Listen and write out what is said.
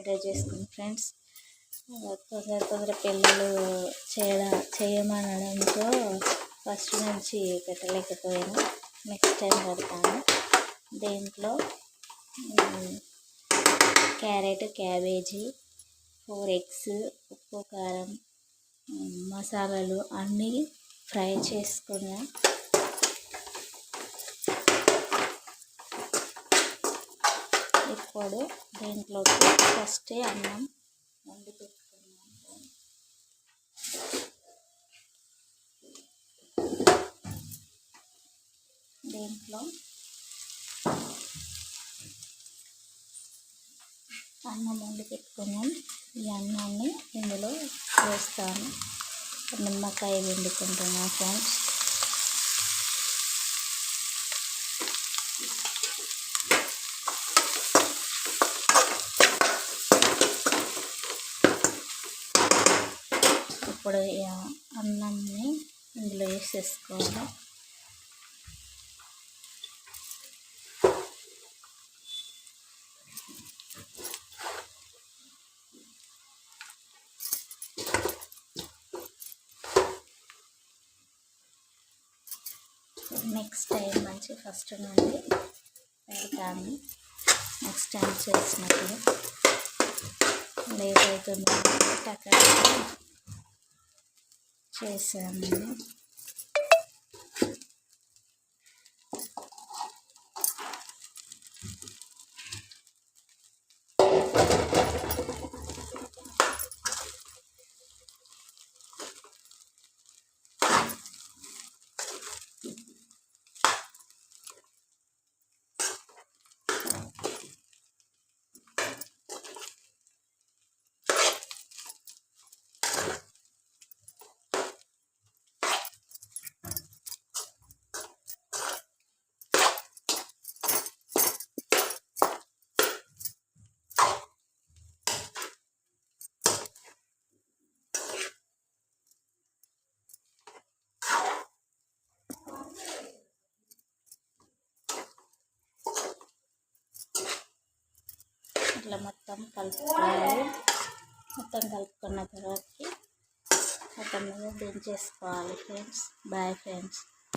Fried rice చేసుకుని friends. తొందర పిల్లలు చేయమనడంతో ఫస్ట్ నుంచి పెట్టలేకపోయాను. నెక్స్ట్ టైం పెడతాను. దీంట్లో క్యారెట్, క్యాబేజీ, 4 ఎగ్స్, ఉప్పు, కారం, మసాలాలు అన్నీ ఫ్రై చేసుకున్నా. ఇప్పుడు దీంట్లోకి ఫస్ట్ అన్నం వండి పెట్టుకున్నాను. దీంట్లో అన్నం వండి పెట్టుకున్నాం. ఈ అన్నాన్ని ఇందులో వేస్తాను. నిమ్మకాయ వండుకుంటున్నాను ఫ్రెండ్స్. ఇప్పుడు అన్నాన్ని ఇందులో వేసేసుకోవాలి. నెక్స్ట్ టైం నుంచి ఫస్ట్ నుండి పెడతాను. నెక్స్ట్ టైం చేసినప్పుడు లేట్ అవుతుంది అక్కడ చేశాను. ఇట్లా మొత్తం కలుపుకోవాలి. మొత్తం కలుపుకున్న తర్వాత మొత్తం మీద దించేసుకోవాలి ఫ్రెండ్స్. Bye friends.